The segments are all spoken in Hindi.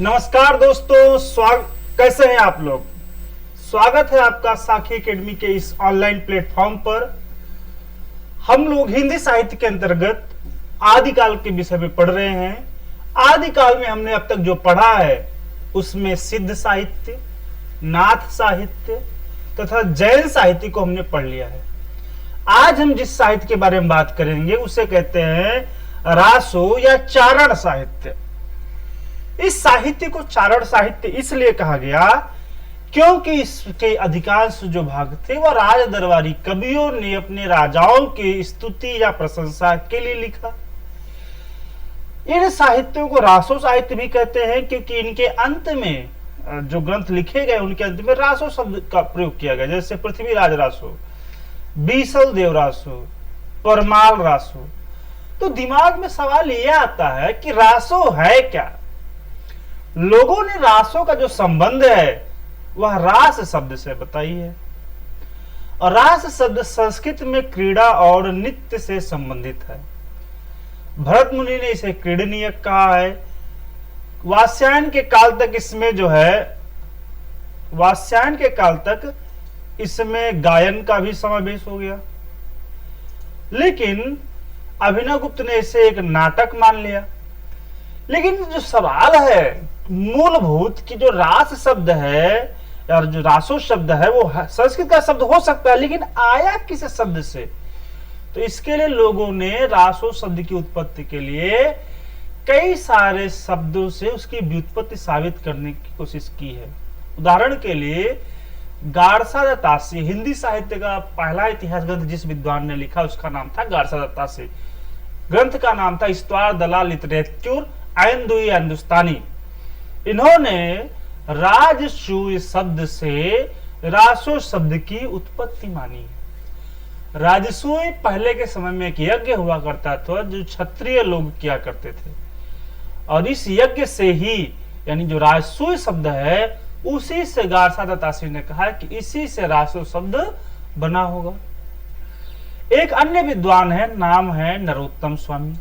नमस्कार दोस्तों, कैसे हैं आप लोग। स्वागत है आपका साखी एकेडमी के इस ऑनलाइन प्लेटफॉर्म पर। हम लोग हिंदी साहित्य के अंतर्गत आदिकाल के विषय में पढ़ रहे हैं। आदिकाल में हमने अब तक जो पढ़ा है उसमें सिद्ध साहित्य, नाथ साहित्य तथा जैन साहित्य को हमने पढ़ लिया है। आज हम जिस साहित्य के बारे में बात करेंगे उसे कहते हैं रासो या चारण साहित्य। इस साहित्य को चारण साहित्य इसलिए कहा गया क्योंकि इसके अधिकांश जो भाग थे वह राज दरबारी कवियों ने अपने राजाओं की स्तुति या प्रशंसा के लिए लिखा। इन साहित्यों को रासो साहित्य भी कहते हैं क्योंकि इनके अंत में जो ग्रंथ लिखे गए उनके अंत में रासो शब्द का प्रयोग किया गया, जैसे पृथ्वीराज रासो, बीसल देव रासो, परमाल रासो। तो दिमाग में सवाल यह आता है कि रासो है क्या। लोगों ने रासों का जो संबंध है वह रास शब्द से बताई है, और रास शब्द संस्कृत में क्रीड़ा और नृत्य से संबंधित है। भरत मुनि ने इसे क्रीडनीय कहा है। वात्स्यायन के काल तक इसमें गायन का भी समावेश हो गया, लेकिन अभिनवगुप्त ने इसे एक नाटक मान लिया। लेकिन जो सवाल है मूलभूत कि जो रास शब्द है और जो रासो शब्द है वो संस्कृत का शब्द हो सकता है, लेकिन आया किस शब्द से। तो इसके लिए लोगों ने रासो शब्द की उत्पत्ति के लिए कई सारे शब्दों से उसकी व्युत्पत्ति साबित करने की कोशिश की है। उदाहरण के लिए गारसा दत्तासी, हिंदी साहित्य का पहला इतिहास ग्रंथ जिस विद्वान ने लिखा उसका नाम था गारसा दत्तासी। ग्रंथ का नाम था इस्तवार दलाल लिटरेचर आइंदुई हिंदुस्तानी। इन्होंने राजसूय शब्द से रासो शब्द की उत्पत्ति मानी है। राजसूय पहले के समय में एक यज्ञ हुआ करता था जो क्षत्रिय लोग किया करते थे, और इस यज्ञ से ही यानी जो राजसूय शब्द है उसी से गारसा दत्तासी ने कहा कि इसी से रासो शब्द बना होगा। एक अन्य विद्वान है, नाम है नरोत्तम स्वामी।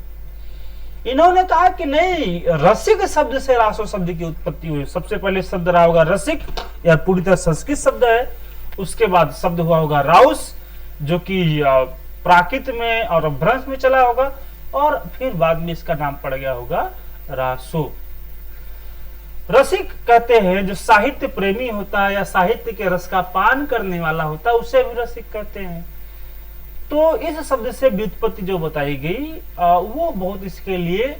इन्होंने कहा कि नहीं, रसिक शब्द से रासो शब्द की उत्पत्ति हुई। सबसे पहले शब्द रहा होगा रसिक, यह पूरी तरह संस्कृत शब्द है। उसके बाद शब्द हुआ होगा राउस जो कि प्राकृत में और भ्रंश में चला होगा, और फिर बाद में इसका नाम पड़ गया होगा रासो। रसिक कहते हैं जो साहित्य प्रेमी होता है या साहित्य के रस का पान करने वाला होता है उसे भी रसिक कहते हैं। तो इस शब्द से व्युत्पत्ति जो बताई गई वो बहुत इसके लिए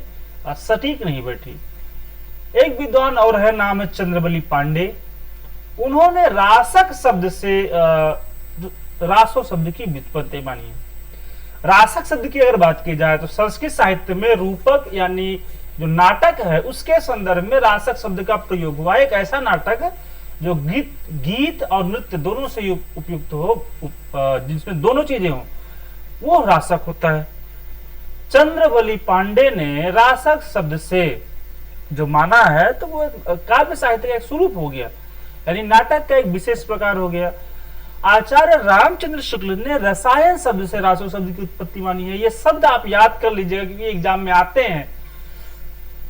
सटीक नहीं बैठी। एक विद्वान और है, नाम है चंद्रबली पांडे। उन्होंने रासक शब्द से रासो शब्द की व्युत्पत्ति मानी है। रासक शब्द की अगर बात की जाए तो संस्कृत साहित्य में रूपक यानी जो नाटक है उसके संदर्भ में रासक शब्द का प्रयोग हुआ। एक ऐसा नाटक जो गीत और नृत्य दोनों से उपयुक्त हो, जिसमें दोनों चीजें हो, वो रासक होता है। चंद्रबली पांडे ने रासक शब्द से जो माना है तो वो काव्य साहित्य का एक स्वरूप हो गया, यानी नाटक का एक विशेष प्रकार हो गया। आचार्य रामचंद्र शुक्ल ने रसायन शब्द से रासो शब्द की उत्पत्ति मानी है। ये शब्द आप याद कर लीजिएगा क्योंकि एग्जाम में आते हैं।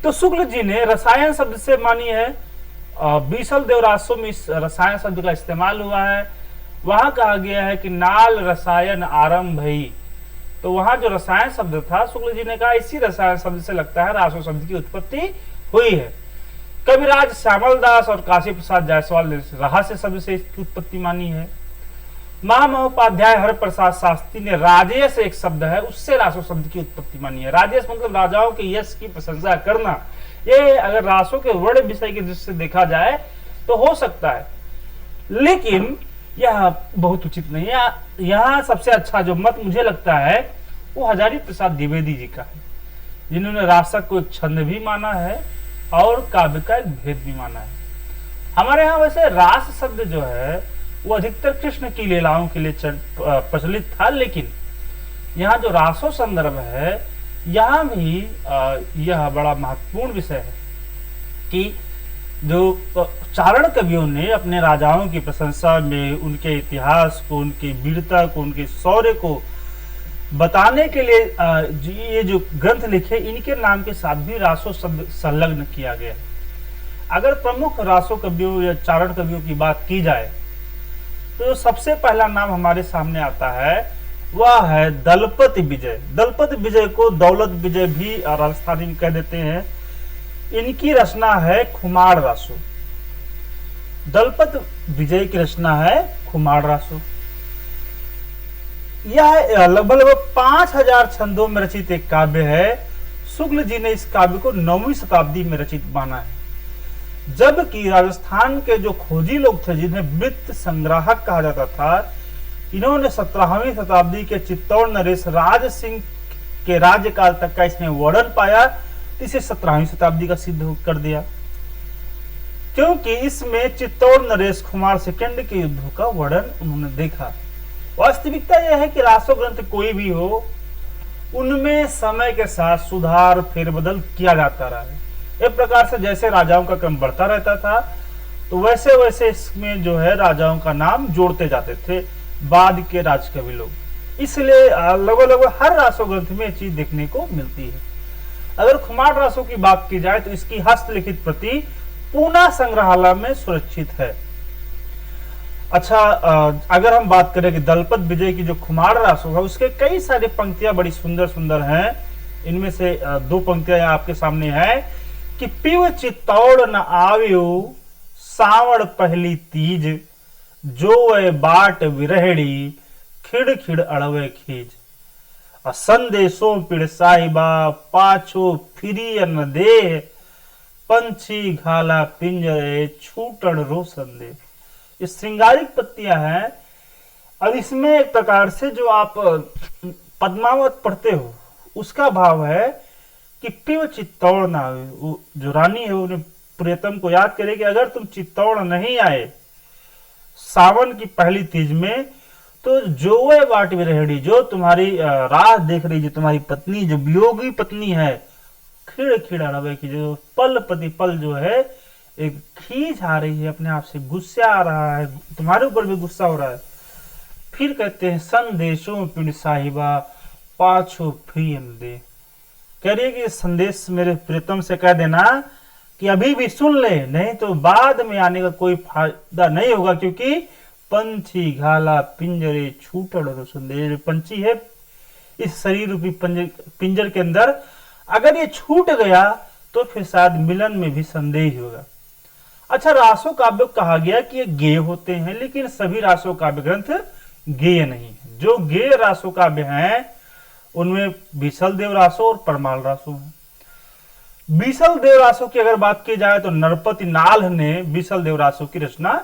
तो शुक्ल जी ने रसायन शब्द से मानी है। बीसल देव रासो में इस रसायन शब्द का इस्तेमाल हुआ है। वहां कहा गया है कि नाल रसायन आरंभ भई, तो वहां जो रसायन शब्द था शुक्ल जी ने कहा इसी रसायन शब्द से लगता है रासो शब्द की उत्पत्ति हुई है। कविराज श्यामल दास और काशी प्रसाद जायसवाल ने रहस्य शब्द से इसकी उत्पत्ति मानी है। महामहोपाध्याय हर प्रसाद शास्त्री ने राजेश एक शब्द है उससे रासो शब्द की उत्पत्ति मानी है। राजेश मतलब राजाओं के यश की प्रशंसा करना। ये अगर रासो के वर्ण विषय की दृष्टि से देखा जाए तो हो सकता है, लेकिन यह बहुत उचित नहीं है। यहाँ सबसे अच्छा जो मत मुझे लगता है वो हजारी प्रसाद द्विवेदी जी का है, जिन्होंने रासक को एक छंद भी माना है और काव्य का एक भेद भी माना है। हमारे यहाँ वैसे रास शब्द जो है वो अधिकतर कृष्ण की लीलाओं के लिए प्रचलित था, लेकिन यहाँ जो रासो संदर्भ है यहाँ भी यह बड़ा महत्वपूर्ण विषय है कि जो चारण कवियों ने अपने राजाओं की प्रशंसा में उनके इतिहास को, उनकी वीरता को, उनके शौर्य को बताने के लिए ये जो ग्रंथ लिखे इनके नाम के साथ भी रासो शब्द संलग्न किया गया। अगर प्रमुख रासो कवियों या चारण कवियों की बात की जाए तो सबसे पहला नाम हमारे सामने आता है वह है दलपति विजय। दलपति विजय को दौलत विजय भी राजस्थानी में कह देते हैं। इनकी रचना है खुमार रासो। दलपत विजय की रचना है खुमार रासो। यह लगभग 5000 छंदों में रचित एक काव्य है। शुक्ल जी ने इस काव्य को 9वीं शताब्दी में रचित माना है, जबकि राजस्थान के जो खोजी लोग थे जिन्हें वृत्त संग्राहक कहा जाता था, इन्होंने 17वीं शताब्दी के चित्तौड़ नरेश राज सिंह के राज्यकाल तक का इसमें वर्णन पाया, इसे 17वीं शताब्दी का सिद्ध कर दिया, क्योंकि इसमें चित्तौड़ नरेश कुमार सेकंड के युद्धों का वर्णन उन्होंने देखा। वास्तविकता यह है कि रासो ग्रंथ कोई भी हो, उनमें समय के साथ सुधार फेरबदल किया जाता रहा है। एक प्रकार से जैसे राजाओं का क्रम बढ़ता रहता था, तो वैसे वैसे इसमें जो है राजाओं का नाम जोड़ते जाते थे बाद के राजकवि लोग। इसलिए लगभग हर रासो ग्रंथ में चीज देखने को मिलती है। अगर खुमार रासो की बात की जाए तो इसकी हस्तलिखित प्रति पूना संग्रहालय में सुरक्षित है। अच्छा, अगर हम बात करें कि दलपत विजय की जो खुमार रासो है, उसके कई सारी पंक्तियां बड़ी सुंदर सुंदर हैं। इनमें से 2 पंक्तियां आपके सामने है कि पिव चित्तौड़ न आव्यो सावण पहली तीज, जो वे बाट विरहड़ी खिड़ खिड़ अड़वे खीज। संदेशों पिड़ साहिबा पाछो फिरी न दे, पंछी घाला पिंजरे छूटड़ रो संदेह। ये श्रृंगारिक पत्तियां हैं और इसमें एक प्रकार से जो आप पद्मावत पढ़ते हो उसका भाव है कि पिव चित्तौड़ ना आवे। जो रानी है उन्हें प्रियतम को याद करे कि अगर तुम चित्तौड़ नहीं आए सावन की पहली तीज में, तो जोवे बाट विरहड़ी, जो तुम्हारी राह देख रही, जो तुम्हारी पत्नी, जो वियोगी पत्नी है, खिड़ खिड़ अड़वे की, जो पल प्रति पल जो है एक खींच आ रही है, अपने आप से गुस्सा आ रहा है, तुम्हारे ऊपर भी गुस्सा हो रहा है। फिर कहते हैं संदेशों पिंड साहिबा पाछो फिर दे, कह रही है कि संदेश मेरे प्रीतम से कह देना कि अभी भी सुन ले, नहीं तो बाद में आने का कोई फायदा नहीं होगा, क्योंकि पंछी घाला पिंजरे छूटड़ संदेश, पंछी है इस शरीर रूपी पिंजर के अंदर, अगर ये छूट गया तो फिर शायद मिलन में भी संदेह होगा। अच्छा, रासो काव्य कहा गया कि ये गेय होते हैं, लेकिन सभी रासो काव्य ग्रंथ गेय नहीं है। जो गेय रासो काव्य हैं उनमें बीसल देव रासो और परमाल रासो है। बीसल देव रासो की अगर बात की जाए तो नरपति नाल ने बीसल देव रासो की रचना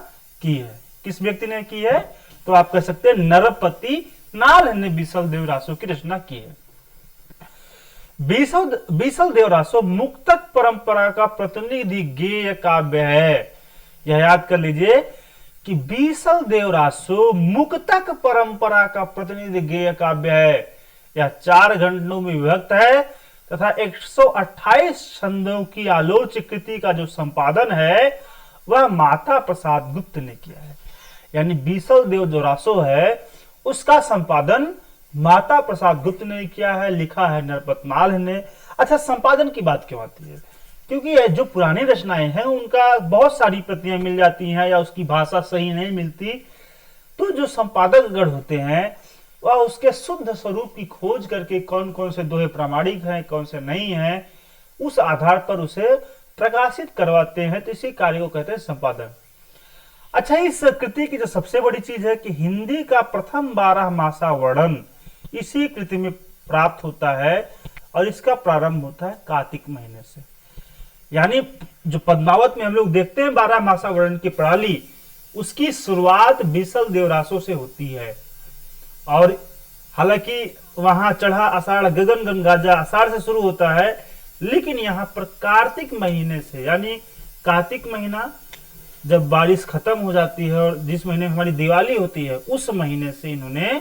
की है। किस व्यक्ति ने की है? तो आप कह सकते हैं नरपति नाल ने बीसल देव रासो की रचना की है। बीसल देव रासो मुक्तक परंपरा का प्रतिनिधि गेय काव्य है। यह याद कर लीजिए कि बीसल देव रासो मुक्तक परंपरा का प्रतिनिधि गेय काव्य है। यह 4 खंडों में विभक्त है तथा 128 छंदों की आलोच्य कृति का जो संपादन है वह माता प्रसाद गुप्त ने किया है। यानी बीसल देव जो रासो है उसका संपादन माता प्रसाद गुप्त ने किया है, लिखा है नरपतमाल ने। अच्छा, संपादन की बात क्यों आती है? क्योंकि जो पुरानी रचनाएं हैं उनका बहुत सारी प्रतियां मिल जाती हैं या उसकी भाषा सही नहीं मिलती, तो जो संपादक गण होते हैं वह उसके शुद्ध स्वरूप की खोज करके कौन कौन से दोहे प्रामाणिक हैं, कौन से नहीं हैं, उस आधार पर उसे प्रकाशित करवाते हैं। तो इसी कार्य को कहते हैं संपादन। अच्छा, इस कृति की जो सबसे बड़ी चीज है कि हिंदी का प्रथम 12 मासा वर्णन इसी कृति में प्राप्त होता है और इसका प्रारंभ होता है कार्तिक महीने से। यानी जो पद्मावत में हम लोग देखते हैं 12 मासा वर्णन की प्रणाली, उसकी शुरुआत बीसल देवरासों से होती है। और हालांकि वहां चढ़ा आषाढ़ गगन गंगाजा आषाढ़ से शुरू होता है, लेकिन यहाँ पर कार्तिक महीने से, यानी कार्तिक महीना जब बारिश खत्म हो जाती है और जिस महीने हमारी दिवाली होती है उस महीने से इन्होंने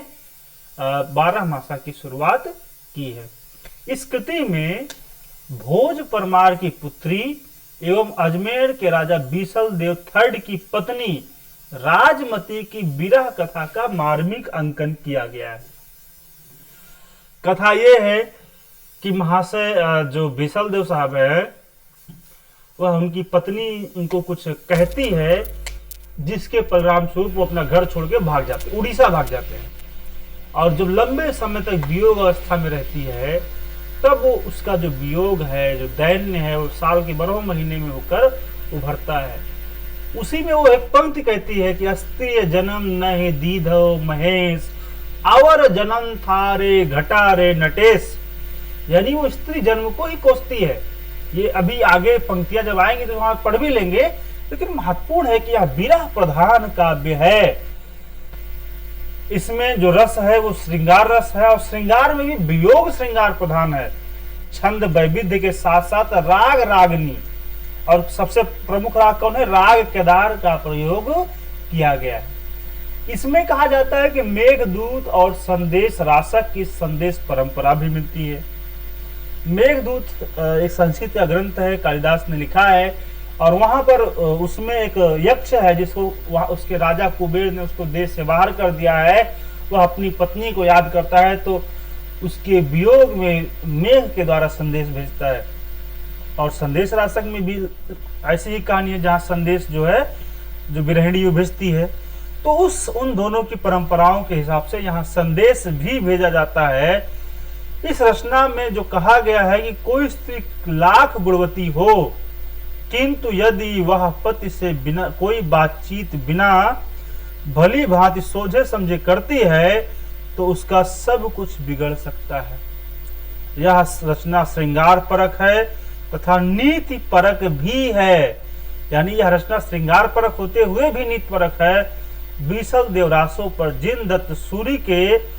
12 मासा की शुरुआत की है। इस कृति में भोज परमार की पुत्री एवं अजमेर के राजा बीसल देव थर्ड की पत्नी राजमती की विरह कथा का मार्मिक अंकन किया गया है। कथा यह है कि महाशय जो बीसल देव साहब है वह उनकी पत्नी उनको कुछ कहती है, जिसके परिणाम स्वरूप वो अपना घर छोड़ के भाग जाते, उड़ीसा भाग जाते हैं। और जब लंबे समय तक वियोग अवस्था में रहती है, तब वो उसका जो वियोग है, जो दैन्य है, वो साल के 12वें महीने में होकर उभरता है। उसी में वो एक पंक्ति कहती है कि अस्त्रीय जन्म नहीं दीधो महेश, अवर जन्म थारे घटा रे नटेश। यानी वो स्त्री जन्म को ही कोसती है। ये अभी आगे पंक्तियां जब आएंगी तो वहां पढ़ भी लेंगे, लेकिन महत्वपूर्ण है कि यह विरह प्रधान काव्य है। इसमें जो रस है वो श्रृंगार रस है, और श्रृंगार में भी वियोग श्रृंगार प्रधान है। छंद वैविध्य के साथ साथ राग रागनी, और सबसे प्रमुख राग कौन है? राग केदार का प्रयोग किया गया है। इसमें कहा जाता है कि मेघदूत और संदेश रासक की संदेश परंपरा भी मिलती है। मेघदूत एक संस्कृत का ग्रंथ है, कालिदास ने लिखा है, और वहां पर उसमें एक यक्ष है जिसको उसके राजा कुबेर ने उसको देश से बाहर कर दिया है। वह अपनी पत्नी को याद करता है, तो उसके वियोग में मेघ के द्वारा संदेश भेजता है। और संदेश रासक में भी ऐसी ही कहानी है, जहां संदेश जो है, जो विरहिणी भेजती है। तो उन दोनों की परंपराओं के हिसाब से यहाँ संदेश भी भेजा जाता है। इस रचना में जो कहा गया है कि कोई स्त्री लाख गुणवती हो, किंतु यदि वह पति से बिना कोई बातचीत बिना भली भांति सोझे समझे करती है, तो उसका सब कुछ बिगड़ सकता है। यह रचना श्रृंगार परक है तथा नीति परक भी है। यानी यह रचना श्रृंगार परक होते हुए भी नीति परक है। बीसल देवरासों पर जिन दत्त सूरी के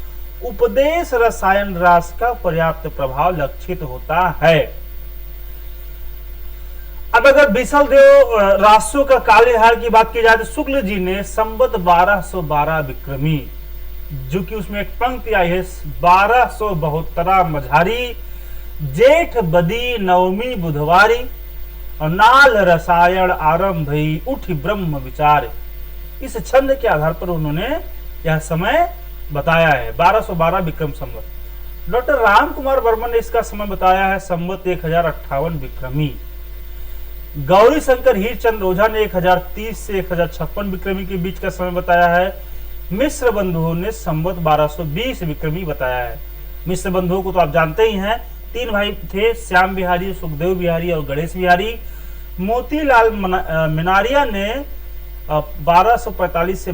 उपदेश रसायन रास का पर्याप्त प्रभाव लक्षित होता है। अब अगर बीसल देव रासों का कालनिहार की बात की जाए तो शुक्ल जी ने संवत 1212 विक्रमी, जो कि उसमें एक पंक्ति आई है, 1272 मझारी, जेठ बदी नवमी बुधवारी, और नाल रसायन आरंभ भई उठ ब्रह्म विचार। इस छंद के आधार पर उन्होंने यह समय बताया है, 1212 विक्रम संवत। डॉक्टर राम कुमार वर्मा ने इसका समय बताया है संवत 1058 विक्रमी। गौरी शंकर हीरचंद ओझा ने 1030 से 1056 विक्रमी के बीच का समय बताया है। मिश्र बंधुओं ने संवत 1220 विक्रमी बताया है। मिश्र बंधुओं को तो आप जानते ही हैं, 3 भाई थे, श्याम बिहारी, सुखदेव बिहारी और गणेश बिहारी। मोतीलाल मिनारिया ने 1545 से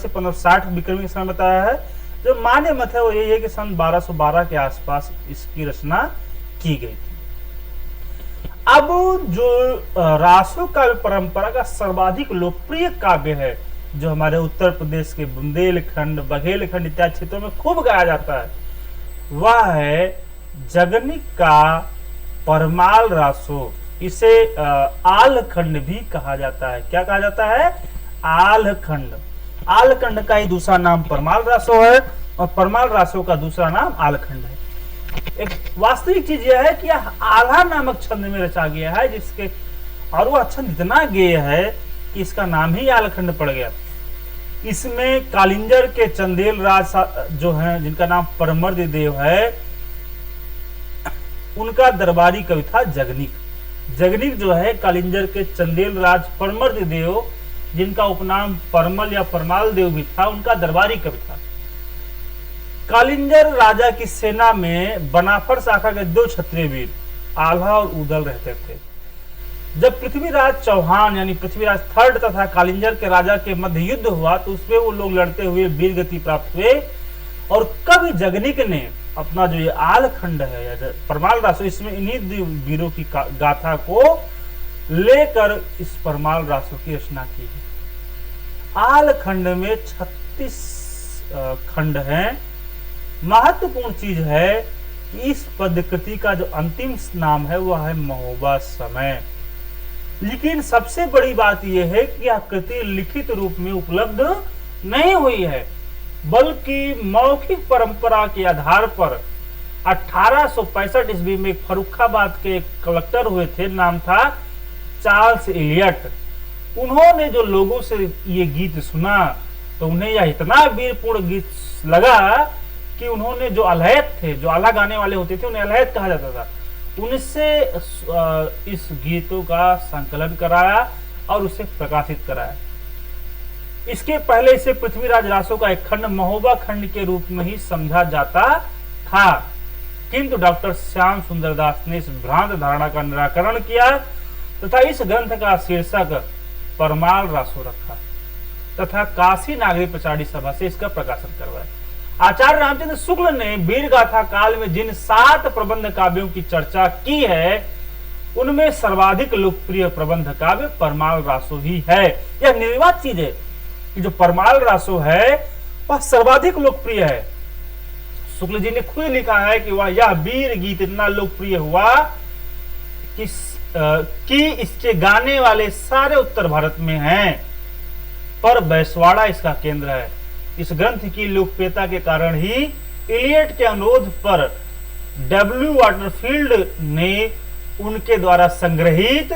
1560 विक्रमी का समय बताया है। जो मान्य मत है वो यही है कि सन 1212 के आसपास इसकी रचना की गई थी। अब जो रासो काव्य परंपरा का सर्वाधिक लोकप्रिय काव्य है, जो हमारे उत्तर प्रदेश के बुंदेलखंड, बघेलखंड इत्यादि क्षेत्रों में खूब गाया जाता है, वह है जगनिक का परमाल रासो। इसे आलखंड भी कहा जाता है। क्या कहा जाता है? आलखंड। आलखंड का ही दूसरा नाम परमाल रासो है, और परमाल रासो का दूसरा नाम आलखंड है। एक वास्तविक चीज यह है कि यह आल्हा नामक छंद में रचा गया है, जिसके और वह छंद इतना गेय है कि इसका नाम ही आलखंड पड़ गया। इसमें कालिंजर के चंदेल राज जो हैं, जिनका नाम परमर्द देव है, उनका दरबारी कवि था जगनिक। जगनिक जो है कालिंजर के चंदेल राज परमर्द देव, जिनका उपनाम परमल या परमाल देव भी था, उनका दरबारी कवि था। कालिंजर राजा की सेना में बनाफर शाखा के 2 क्षत्रिय वीर आल्हा और उदल रहते थे। जब पृथ्वीराज चौहान यानी पृथ्वीराज थर्ड तथा कालिंजर के राजा के मध्य युद्ध हुआ, तो उसमें वो लोग लड़ते हुए वीर गति प्राप्त हुए। और कवि जगनिक ने अपना जो ये आलखंड है या परमाल रासो, इसमें इन्हीं वीरों की गाथा को लेकर इस परमाल रासो की रचना की है। आलखंड में 36 खंड हैं। महत्वपूर्ण चीज है कि इस पदकृति का जो अंतिम नाम है वह है महोबा समय। लेकिन सबसे बड़ी बात यह है कि यह कृति लिखित रूप में उपलब्ध नहीं हुई है, बल्कि मौखिक परंपरा के आधार पर 1865 ईस्वी में फर्रुखाबाद के एक कलेक्टर हुए थे, नाम था चार्ल्स इलियट। उन्होंने जो लोगों से ये गीत सुना तो उन्हें यह इतना वीरपूर्ण गीत लगा कि उन्होंने जो अलहैत थे, जो आला गाने वाले होते थे, उन्हें अलहैत कहा जाता था, उनसे इस गीतों का संकलन कराया और उसे प्रकाशित कराया। इसके पहले इसे पृथ्वीराज रासों का एक खंड महोबा खंड के रूप में ही समझा जाता था, किंतु डॉक्टर श्याम सुंदर दास ने इस भ्रांत धारणा का निराकरण किया तथा इस ग्रंथ का शीर्षक परमाल रासो रखा तथा काशी नागरी प्रचारी सभा से इसका प्रकाशन करवाया। आचार्य रामचंद्र शुक्ल ने वीर गाथा काल में जिन 7 प्रबंध काव्यों की चर्चा की है, उनमें सर्वाधिक लोकप्रिय प्रबंध काव्य परमाल रासो ही है। यह निर्वात चीज है कि जो परमाल रासो है वह सर्वाधिक लोकप्रिय है। शुक्ल जी ने खुद लिखा है कि वह यह वीर गीत इतना लोकप्रिय हुआ कि इसके गाने वाले सारे उत्तर भारत में हैं, पर बैसवाड़ा इसका केंद्र है। इस ग्रंथ की लोकप्रियता के कारण ही इलियट के अनुरोध पर डब्ल्यू वाटरफील्ड ने उनके द्वारा संग्रहित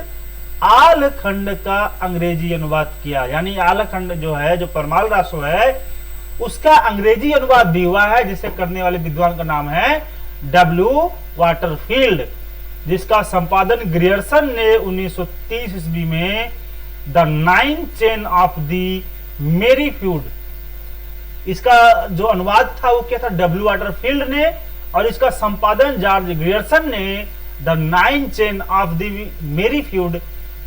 आल खंड का अंग्रेजी अनुवाद किया। यानी आल खंड जो है, जो परमाल रासो है, उसका अंग्रेजी अनुवाद भी हुआ है, जिसे करने वाले विद्वान का नाम है डब्ल्यू वाटरफील्ड, जिसका संपादन ग्रियर्सन ने 1930 ईस्वी में द 9 चेन ऑफ द मेरी फ्यूड, इसका जो अनुवाद था वो क्या था, डब्ल्यू वाटरफील्ड ने, और इसका संपादन जॉर्ज ग्रियर्सन ने द 9 चेन ऑफ द मेरी फ्यूड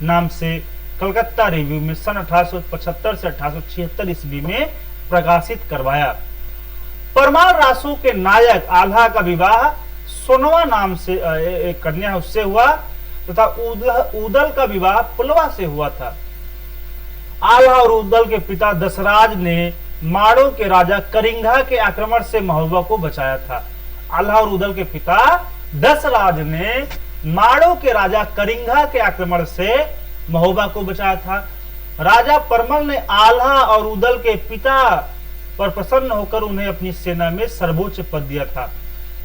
नाम से कलकत्ता रिव्यू में सन 1875 से 1876 ईस्वी में प्रकाशित करवाया। परमाल रासो के नायक आल्हा का विवाह सोनवा नाम से एक कन्या उससे हुआ तथा उदल का विवाह पुलवा से हुआ था। आल्हा और उदल के पिता दशराज ने माड़ो के राजा करिंगा के आक्रमण से महोबा को बचाया था। आल्हा और उदल के पिता दशराज ने माड़ो के राजा करिंगा के आक्रमण से महोबा को बचाया था। राजा परमल ने आल्हा और उदल के पिता पर प्रसन्न होकर उन्हें अपनी सेना में सर्वोच्च पद दिया था।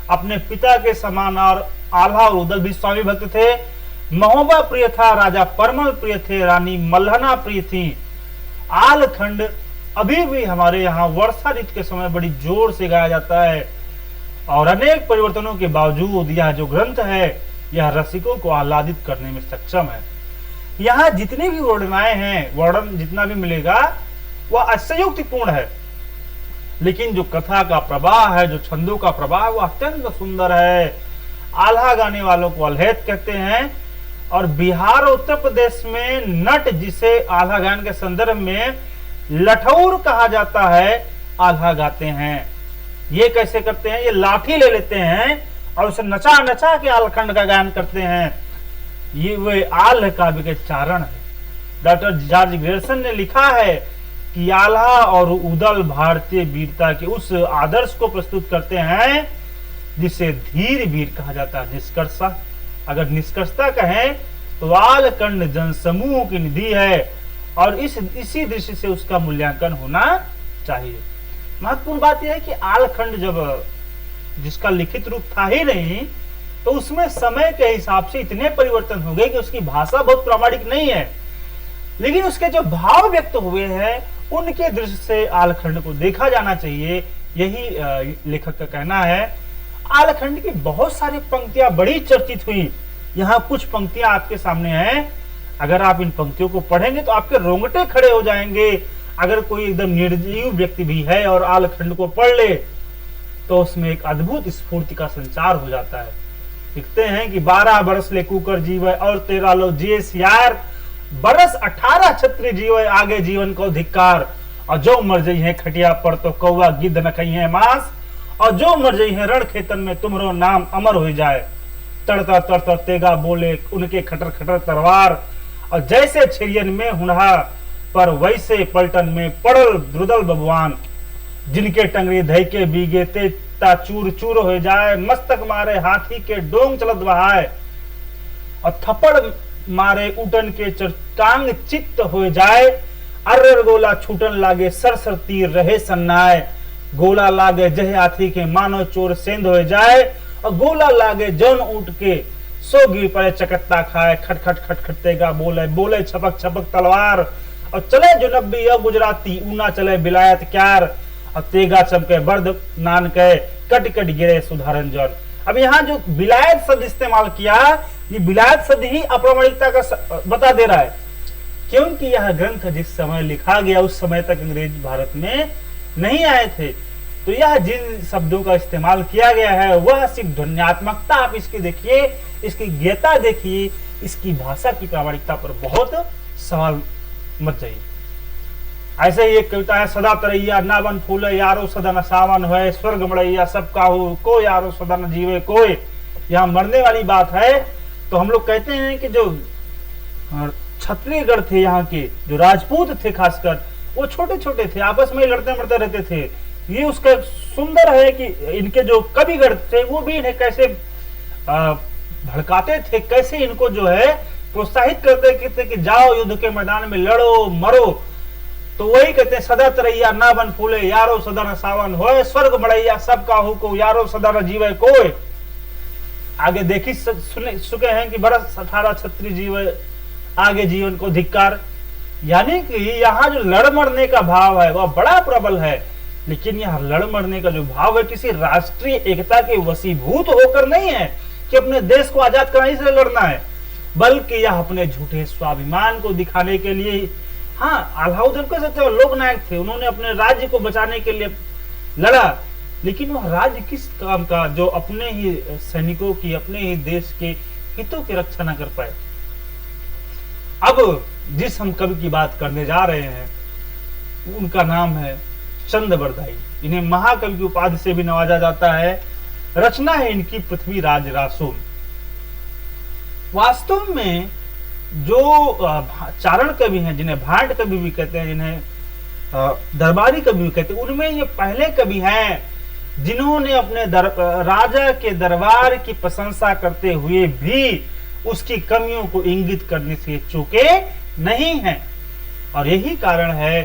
अपने पिता के समान और आल्हा और उदल भी स्वामी भक्त थे। महोबा प्रिय था, राजा परमल प्रिय थे, रानी मल्हना प्रिय थी। आल खंड अभी भी हमारे यहाँ वर्षा ऋतु के समय बड़ी जोर से गाया जाता है और अनेक परिवर्तनों के बावजूद यह जो ग्रंथ है यह रसिकों को आह्लादित करने में सक्षम है। यहाँ जितनी भी वर्णनाएं हैं, वर्णन जितना भी मिलेगा वह अतिशयोक्तिपूर्ण है, लेकिन जो कथा का प्रवाह है, जो छंदों का प्रवाह, वो अत्यंत सुंदर है। आल्हा गाने वालों को अल्हैत कहते हैं और बिहार और उत्तर प्रदेश में नट, जिसे आल्हा गान के संदर्भ में लठौर कहा जाता है, आल्हा गाते हैं। ये कैसे करते हैं? ये लाठी ले लेते हैं और उसे नचा नचा के आलखंड का गायन करते हैं। ये वे आल्ह काव्य के चारण है। डॉक्टर जॉर्ज ग्रियर्सन ने लिखा है कि आल्हा और उदल भारतीय वीरता के उस आदर्श को प्रस्तुत करते हैं जिसे धीर वीर कहा जाता है। निष्कर्षा, अगर निष्कर्षता कहें तो आलखंड जनसमूह की निधि है और इसी दृष्टि से उसका मूल्यांकन होना चाहिए। महत्वपूर्ण बात यह है कि आलखंड जब जिसका लिखित रूप था ही नहीं, तो उसमें समय के हिसाब से इतने परिवर्तन हो गए कि उसकी भाषा बहुत प्रामाणिक नहीं है, लेकिन उसके जो भाव व्यक्त हुए हैं उनके दृष्टि से आलखंड को देखा जाना चाहिए, यही लेखक का कहना है। आलखंड की बहुत सारी पंक्तियां बड़ी चर्चित हुई। यहाँ कुछ पंक्तियां आपके सामने हैं, अगर आप इन पंक्तियों को पढ़ेंगे तो आपके रोंगटे खड़े हो जाएंगे। अगर कोई एकदम निर्जीव व्यक्ति भी है और आलखंड को पढ़ ले तो उसमें एक अद्भुत स्फूर्ति का संचार हो जाता है। लिखते हैं कि 12 बरस ले कुकर जीवे और 13 लो जिए सियार, बरस 18 छत्री जीवे आगे जीवन को धिक्कार, और जो मर जई है खटिया पर तो कौवा गिद्ध न खई है मांस, और जो मर जई है रण खेतन में तुमरो नाम अमर हो जाए। तड़ता तड़ता तेगा बोले उनके खटर खटर तलवार, और जैसे छिरियन में हुनहा पर वैसे पलटन में पड़ल द्रुदल बबुआन, जिनके टंगरी धई के बीगे ते ता चूर चूर हो जाए, मस्तक मारे हाथी के डोंग चलत बहाए, और थप्पड़ मारे उटन के टांग चित्त हो जाए। अर्र गोला छूटन लागे सर सर तीर रहे सन्नाए, गोला लागे जह हाथी के मानो चोर सेंध हो जाए, और गोला लागे जौन ऊट के सो गिर पड़े चकत्ता खाए, खट खट खट खटतेगा बोले बोले छपक छपक तलवार, और चले जो नब्बी या गुजराती ऊना चले बिलायत क्यार, और तेगा चमके बर्द नान के कट कट गिरे सुधारन जन। अब यहाँ जो विलायत शब्द इस्तेमाल किया, ये विलायत शब्द ही अप्रामाणिकता का बता दे रहा है, क्योंकि यह ग्रंथ जिस समय लिखा गया उस समय तक अंग्रेज भारत में नहीं आए थे। तो यह जिन शब्दों का इस्तेमाल किया गया है वह सिर्फ ध्वन्यात्मकता आप इसकी देखिए, इसकी ज्ञता देखिए, इसकी भाषा की प्रामाणिकता पर बहुत सवाल मत जाइए। ऐसे ही एक कविता है, सदा तरैया ना बन फूले यारो सदा न सावन होए, स्वर्ग मड़ैया सब काहू को यारो सदा न जीवे कोई। यहाँ मरने वाली बात है। तो हम लोग कहते हैं कि जो क्षत्रियगढ़ थे, यहाँ के जो राजपूत थे खासकर, वो छोटे छोटे थे, आपस में लड़ते मरते रहते थे। ये उसका सुंदर है कि इनके जो कविगढ़ थे वो भी इन्हें कैसे भड़काते थे, कैसे इनको जो है प्रोत्साहित करते थे कि जाओ युद्ध के मैदान में लड़ो मरो। तो वही कहते हैं, सदा तरैया ना बन फूले यारो सदा न सावन होए, स्वर्ग मड़ैया सब काहू को यारो सदा न जीवे कोई। आगे देखी सुने चुके हैं कि बरस 18 छत्री जीवे आगे जीवन को धिक्कार। यानी कि यहाँ जो लड़ मरने का भाव है वह बड़ा प्रबल है, लेकिन यह लड़ मरने का जो भाव है किसी राष्ट्रीय एकता के वशीभूत होकर नहीं है कि अपने देश को आजाद कराने से लड़ना है, बल्कि यह अपने झूठे स्वाभिमान को दिखाने के लिए। हाँ, अलाउद्दीन कह सकते हो लोकनायक थे, उन्होंने अपने राज्य को बचाने के लिए लड़ा, लेकिन वह राज्य किस काम का जो अपने ही सैनिकों की, अपने ही देश के हितों की रक्षा न कर पाए। अब जिस हम कवि की बात करने जा रहे हैं उनका नाम है चंद बरदाई। इन्हें महाकवि की उपाधि से भी नवाजा जाता है। रचना है इनकी पृथ्वीराज रासो। वास्तव में जो चारण कवि हैं, जिन्हें भाट कवि भी कहते हैं, जिन्हें दरबारी कवि भी कहते हैं, उनमें ये पहले कवि हैं जिन्होंने अपने राजा के दरबार की प्रशंसा करते हुए भी उसकी कमियों को इंगित करने से चूके नहीं हैं। और यही कारण है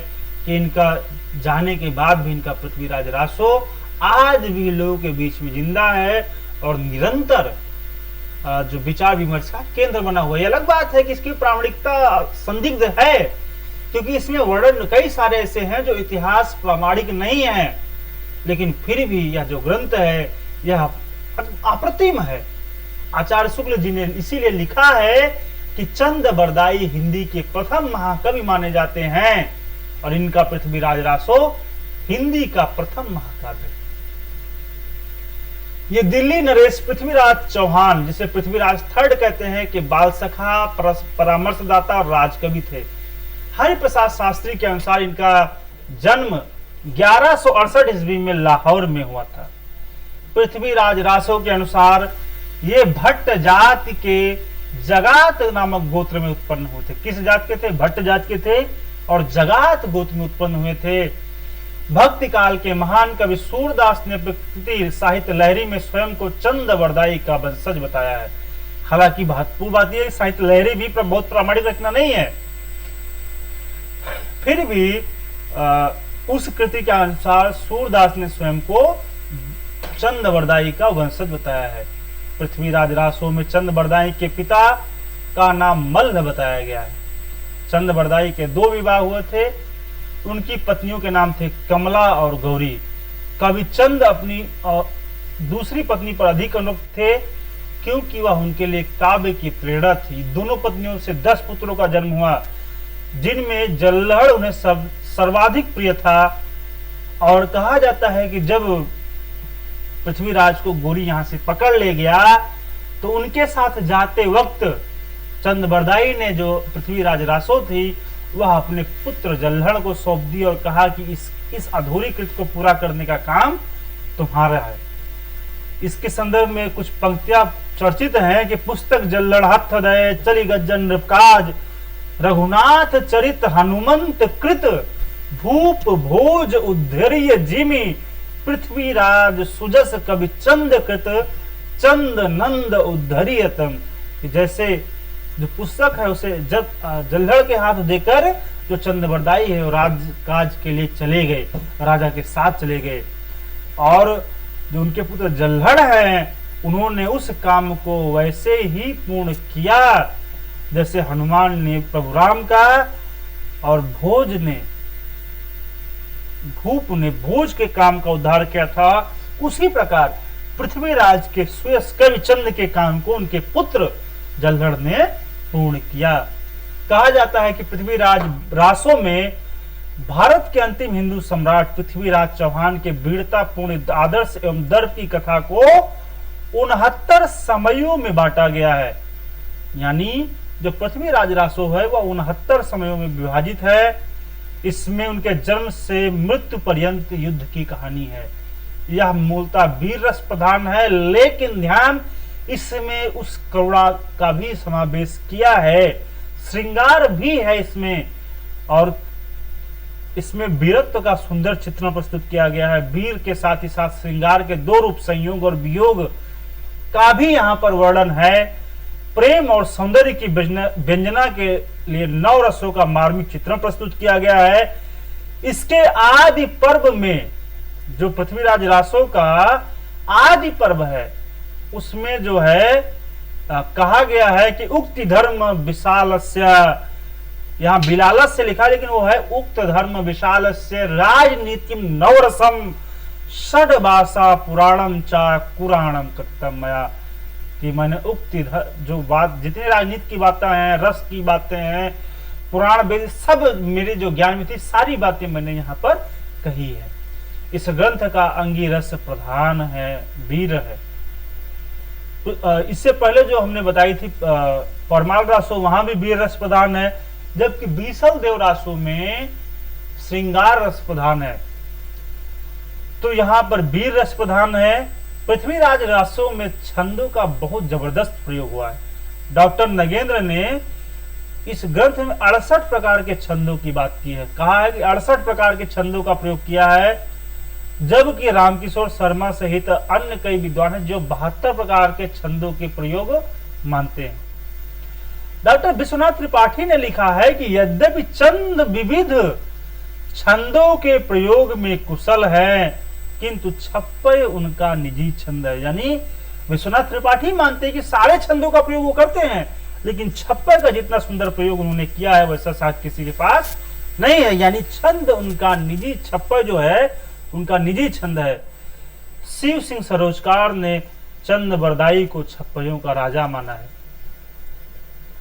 कि इनका जाने के बाद भी इनका पृथ्वीराज रासो आज भी लोगों के बीच में जिंदा है और निरंतर जो विचार विमर्श का केंद्र बना हुआ है। अलग बात है कि इसकी प्रामाणिकता संदिग्ध है, क्योंकि इसमें वर्णन कई सारे ऐसे हैं जो इतिहास प्रामाणिक नहीं है, लेकिन फिर भी यह जो ग्रंथ है यह अप्रतिम है। आचार्य शुक्ल जी ने इसीलिए लिखा है कि चंद बरदाई हिंदी के प्रथम महाकवि माने जाते हैं और इनका पृथ्वीराज रासो हिंदी का प्रथम महाकाव्य। ये दिल्ली नरेश पृथ्वीराज चौहान, जिसे पृथ्वीराज थर्ड कहते हैं, कि बाल सखा, परामर्शदाता और राजकवि थे। हरिप्रसाद शास्त्री के अनुसार इनका जन्म 1168 ईस्वी में लाहौर में हुआ था। पृथ्वीराज रासो के अनुसार ये भट्ट जाति के जगात नामक गोत्र में उत्पन्न हुए थे। किस जात के थे? भट्ट जात के थे और जगात गोत्र में उत्पन्न हुए थे। भक्ति काल के महान कवि सूरदास ने प्रकृति साहित्य लहरी में स्वयं को चंद बरदाई का वंशज बताया है। हालांकि महत्वपूर्ण बात यह साहित्य लहरी भी बहुत प्रामाणिक रचना नहीं है, फिर भी उस कृति के अनुसार सूरदास ने स्वयं को चंद बरदाई का वंशज बताया है। पृथ्वीराज रासो में चंद बरदाई के पिता का नाम मल्ल बताया गया है। चंद बरदाई के 2 विवाह हुए थे। उनकी पत्नियों के नाम थे कमला और गौरी। कवि चंद अपनी दूसरी पत्नी पर अधिक अनुरक्त थे, क्योंकि वह उनके लिए काव्य की प्रेरणा थी। दोनों पत्नियों से 10 पुत्रों का जन्म हुआ, जिनमें जल्लड़ उन्हें सर्वाधिक प्रिय था। और कहा जाता है कि जब पृथ्वीराज को गोरी यहां से पकड़ ले गया तो उनके साथ जाते वक्त चंद बरदाई ने, जो पृथ्वीराज रासो थी, वह अपने पुत्र जल्लड़ को सौंप दी और कहा कि इस अधूरी कृत को पूरा करने का काम तुम्हारा है। इसके संदर्भ में कुछ पंक्तियां चर्चित हैं कि पुस्तक जल्लड़ हथ दय चली गज्जन काज, रघुनाथ चरित हनुमंत कृत, भूप भोज उद्धर्य जिमी, पृथ्वीराज सुजस कवि चंद कृत, चंद नंद उद्धरियतम। जैसे जो पुस्तक है उसे जब जल्लड़ के हाथ देकर जो चंद बरदाई है वो राजकाज के लिए चले गए, राजा के साथ चले गए, और जो उनके पुत्र जल्लड़ हैं उन्होंने उस काम को वैसे ही पूर्ण किया जैसे हनुमान ने प्रभु राम का, और भूप ने भोज के काम का उद्धार किया था। उसी प्रकार पृथ्वीराज के सुयश कवि चंद के काम को उनके पुत्र जलधर ने पूर्ण किया। कहा जाता है कि पृथ्वीराज रासों में भारत के अंतिम हिंदू सम्राट पृथ्वीराज चौहान के वीरतापूर्ण आदर्श एवं दर्प की कथा को 69 समयों में बांटा गया है। यानी जो पृथ्वीराज रासो है वह 69 समयों में विभाजित है। इसमें उनके जन्म से मृत्यु पर्यंत युद्ध की कहानी है। यह मूलतः वीर रस प्रधान है, लेकिन ध्यान, इसमें उस करुणा का भी समावेश किया है, श्रृंगार भी है इसमें, और इसमें वीरत्व का सुंदर चित्रण प्रस्तुत किया गया है। वीर के साथ ही साथ श्रृंगार के दो रूप, संयोग और वियोग का भी यहाँ पर वर्णन है। प्रेम और सौंदर्य की व्यंजना के लिए 9 रसों का मार्मिक चित्रण प्रस्तुत किया गया है। इसके आदि पर्व में, जो पृथ्वीराज रासों का आदि पर्व है, उसमें जो है कहा गया है कि उक्ति धर्म विशालस्य, यहाँ बिलालस से लिखा, लेकिन वो है उक्त धर्म विशालस्य राजनीतिम नवरसम षड्भाषा पुराणम चा कुराणम कृतम मया, कि मैंने उक्ति जो बात, जितनी राजनीति की बातें हैं, रस की बातें हैं, पुराण वेद, सब मेरे जो ज्ञान में थी सारी बातें मैंने यहाँ पर कही है। इस ग्रंथ का अंगी रस प्रधान है, वीर है। इससे पहले जो हमने बताई थी परमाल रासो, वहां भी वीर रस प्रधान है, जबकि बीसल देव रासो में श्रृंगार रस प्रधान है। तो यहाँ पर वीर रस प्रधान है। पृथ्वीराज रासों में छंदों का बहुत जबरदस्त प्रयोग हुआ है। डॉक्टर नगेंद्र ने इस ग्रंथ में 68 प्रकार के छंदों की बात की है। कहा है कि 68 प्रकार के छंदों का प्रयोग किया है, जबकि रामकिशोर शर्मा सहित अन्य कई विद्वान हैं जो 72 प्रकार के छंदों के प्रयोग मानते हैं। डॉक्टर विश्वनाथ त्रिपाठी ने लिखा है कि यद्यपि चंद विविध छंदों के प्रयोग में कुशल है, किंतु छप्पय उनका निजी छंद है। यानी विश्वनाथ त्रिपाठी मानते हैं कि सारे छंदों का प्रयोग वो करते हैं, लेकिन छप्पय का जितना सुंदर प्रयोग उन्होंने किया है वैसा शायद किसी के पास नहीं है। यानी छंद उनका निजी, छप्पय जो है उनका निजी छंद है। शिव सिंह सरोजकार ने चंद बरदाई को छप्पयों का राजा माना है।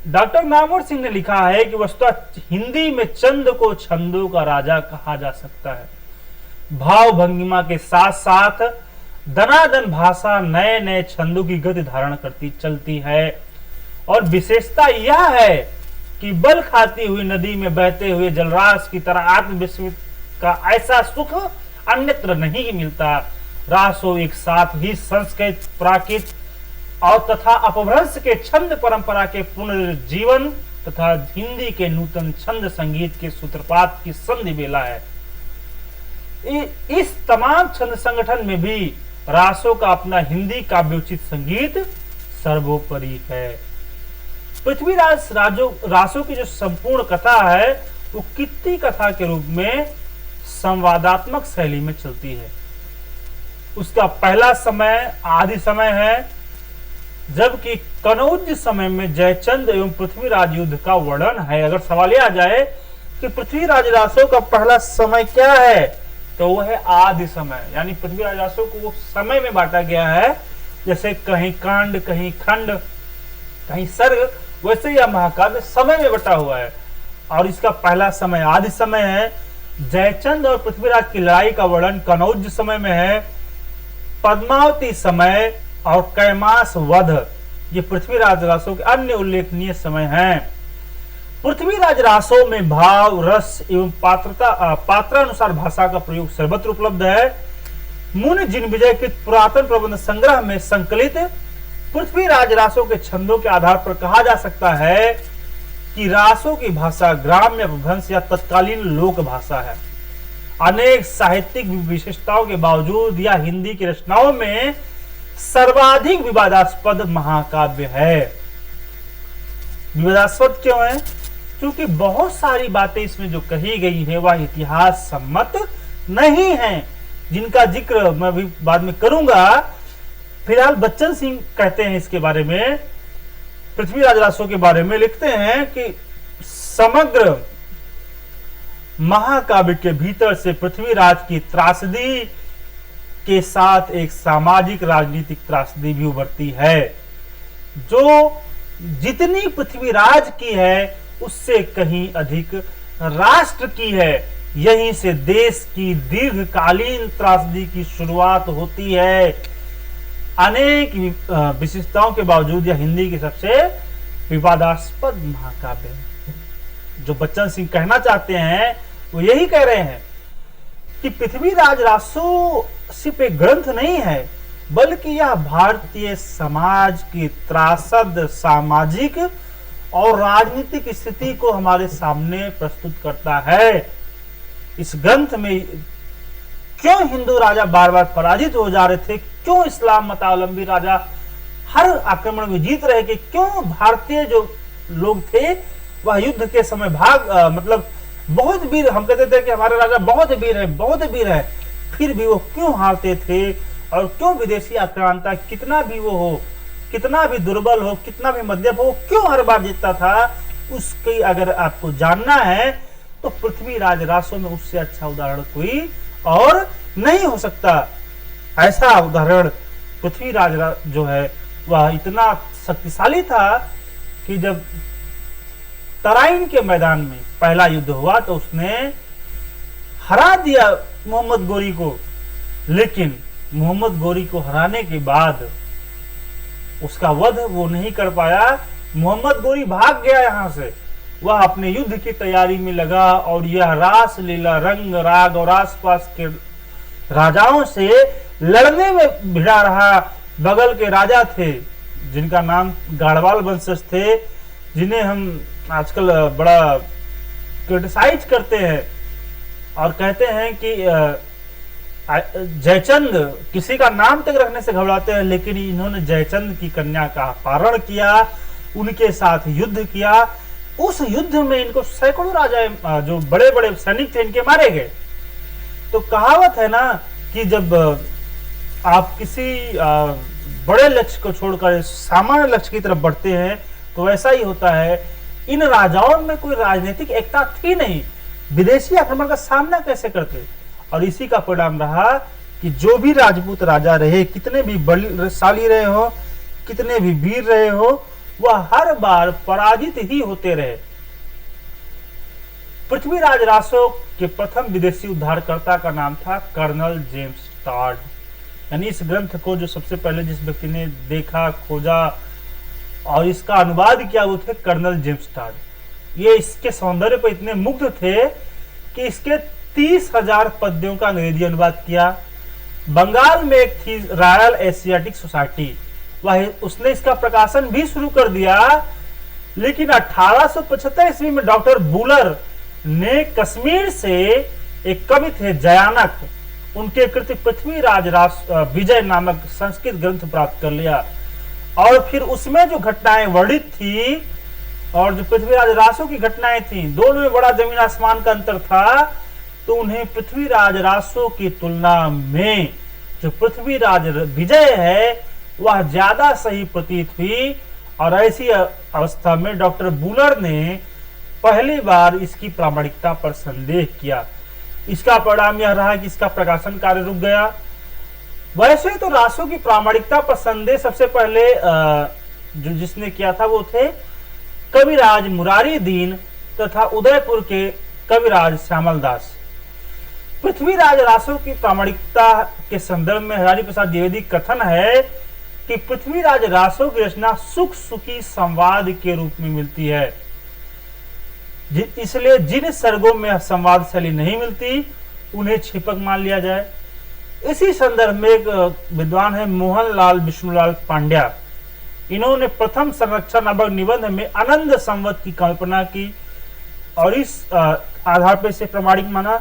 डॉक्टर नामवर सिंह ने लिखा है कि वस्तुतः हिंदी में चंद को छंदों का राजा कहा जा सकता है। भाव भंगिमा के साथ साथ दनादन भाषा नए नए छंदों की गति धारण करती चलती है, और विशेषता यह है कि बल खाती हुई नदी में बहते हुए जलराश की तरह आत्मविस्मित का ऐसा सुख अन्यत्र नहीं मिलता। रासो एक साथ ही संस्कृत, प्राकृत और तथा अपभ्रंश के छंद परंपरा के पुनर्जीवन तथा हिंदी के नूतन छंद संगीत के सूत्रपात की संधि बेला है। इस तमाम छंद संगठन में भी रासों का अपना हिंदी काव्योचित संगीत सर्वोपरि है। पृथ्वीराज रासों की जो संपूर्ण कथा है वो कीर्ति कथा के रूप में संवादात्मक शैली में चलती है। उसका पहला समय आदि समय है, जबकि कनौज समय में जयचंद एवं पृथ्वीराज युद्ध का वर्णन है। अगर सवाल यह आ जाए कि पृथ्वीराज रासों का पहला समय क्या है, तो वह है आदि समय। यानी पृथ्वीराज रासों को वो समय में बांटा गया है, जैसे कहीं कांड, कहीं खंड, कहीं सर्ग, वैसे यह महाकाव्य समय में बटा हुआ है। और इसका पहला समय आदि समय है। जयचंद और पृथ्वीराज की लड़ाई का वर्णन कनौज समय में है। पद्मावती समय और कैमास वध ये पृथ्वीराज रासों के अन्य उल्लेखनीय समय हैं। पृथ्वीराज रासों में भाव, रस एवं पात्रानुसार भाषा का प्रयोग सर्वत्र उपलब्ध है। मुनि जिनविजय के पुरातन प्रबंध संग्रह में संकलित पृथ्वीराज रासों के छंदों के आधार पर कहा जा सकता है कि रासों की भाषा ग्राम्य अपभ्रंश या तत्कालीन लोक भाषा है। अनेक साहित्यिक विशेषताओं के बावजूद यह हिंदी की रचनाओं में सर्वाधिक विवादास्पद महाकाव्य है। विवादास्पद क्यों है? क्योंकि बहुत सारी बातें इसमें जो कही गई है वह इतिहास सम्मत नहीं है, जिनका जिक्र मैं भी बाद में करूंगा। फिलहाल बच्चन सिंह कहते हैं इसके बारे में, पृथ्वीराज रासों के बारे में लिखते हैं कि समग्र महाकाव्य के भीतर से पृथ्वीराज की त्रासदी के साथ एक सामाजिक राजनीतिक त्रासदी भी उभरती है, जो जितनी पृथ्वीराज की है उससे कहीं अधिक राष्ट्र की है। यहीं से देश की दीर्घकालीन त्रासदी की शुरुआत होती है। अनेक विशेषताओं के बावजूद यह हिंदी की सबसे विवादास्पद महाकाव्य है। जो बच्चन सिंह कहना चाहते हैं वो यही कह रहे हैं कि पृथ्वीराज रासो सिर्फ एक ग्रंथ नहीं है, बल्कि यह भारतीय समाज की त्रासद सामाजिक और राजनीतिक स्थिति को हमारे सामने प्रस्तुत करता है। इस ग्रंथ में क्यों हिंदू राजा बार बार पराजित हो जा रहे थे, क्यों इस्लाम मतावलंबी राजा हर आक्रमण में जीत रहे थे, क्यों भारतीय जो लोग थे वह युद्ध के समय मतलब बहुत वीर, हम कहते थे कि हमारे राजा बहुत वीर है, फिर भी वो क्यों हारते थे, और क्यों विदेशी आक्रांता कितना भी वो हो, कितना भी दुर्बल हो, कितना भी मध्यम हो, क्यों हर बार जीतता था, उसकी अगर आपको जानना है तो पृथ्वीराज रासो में उससे अच्छा उदाहरण कोई और नहीं हो सकता। ऐसा उदाहरण पृथ्वीराज जो है वह इतना शक्तिशाली था कि जब तराइन के मैदान में पहला युद्ध हुआ तो उसने हरा दिया मोहम्मद गोरी को, लेकिन मोहम्मद गोरी को हराने के बाद उसका वध वो नहीं कर पाया। मोहम्मद गोरी भाग गया यहाँ से, वह अपने युद्ध की तैयारी में लगा और यह रास लीला रंग राग और आसपास के राजाओं से लड़ने में भिड़ा रहा। बगल के राजा थे जिनका नाम गाढ़वाल वंशज थे, जिन्हें हम आजकल बड़ा क्रिटिसाइज करते हैं और कहते हैं कि जयचंद किसी का नाम तक रखने से घबराते हैं, लेकिन इन्होंने जयचंद की कन्या का अपहरण किया, उनके साथ युद्ध किया। उस युद्ध में इनको सैकड़ों राजा जो बड़े बड़े सैनिक थे इनके मारे गए। तो कहावत है ना कि जब आप किसी बड़े लक्ष्य को छोड़कर सामान्य लक्ष्य की तरफ बढ़ते हैं तो ऐसा ही होता है। इन राजाओं में कोई राजनीतिक एकता थी नहीं, विदेशी आक्रमण का सामना कैसे करते, और इसी का परिणाम रहा कि जो भी राजपूत राजा रहे, कितने भी बलशाली रहे हो, कितने भी वीर रहे हो, वह हर बार पराजित ही होते रहे। पृथ्वीराज रासो के प्रथम विदेशी उद्धारकर्ता का नाम था कर्नल जेम्स टॉड। यानी इस ग्रंथ को जो सबसे पहले जिस व्यक्ति ने देखा, खोजा और इसका अनुवाद किया वो थे कर्नल जेम्स टॉड। ये इसके सौंदर्य पर इतने मुग्ध थे कि इसके 30,000 पद्यों का अंग्रेजी अनुवाद किया। बंगाल में एक थी रॉयल एशियाटिक सोसाइटी, वह उसने इसका प्रकाशन भी शुरू कर दिया, लेकिन 1875 ईस्वी में डॉक्टर बुलर ने कश्मीर से एक कवि थे जयानक, उनके कृति पृथ्वीराज विजय नामक संस्कृत ग्रंथ प्राप्त कर लिया। और फिर उसमें जो घटनाएं वर्णित थी और जो पृथ्वीराज रासो की घटनाएं थी, दोनों में बड़ा जमीन आसमान का अंतर था। तो उन्हें पृथ्वीराज रासो की तुलना में जो पृथ्वीराज विजय है वह ज्यादा सही प्रतीत हुई। और ऐसी अवस्था में डॉक्टर बुलर ने पहली बार इसकी प्रामाणिकता पर संदेह किया। इसका परिणाम यह रहा कि इसका प्रकाशन कार्य रुक गया। वैसे तो रासो की प्रामाणिकता पर संदेह सबसे पहले जो जिसने किया था वो थे कविराज मुरारी दीन तथा उदयपुर के कविराज श्यामल दास। पृथ्वीराज रासो की प्रामाणिकता के संदर्भ में हजारी प्रसाद द्विवेदी कथन है कि पृथ्वीराज रासो की रचना सुख सुखी संवाद के रूप में मिलती है, इसलिए जिन सर्गों में संवाद शैली नहीं मिलती उन्हें छिपक मान लिया जाए। इसी संदर्भ में एक विद्वान है मोहनलाल विष्णुलाल पांड्या, इन्होंने प्रथम संरक्षण नामक निबंध में आनंद संवत की कल्पना की और इस आधार पर से प्रमाणिक माना।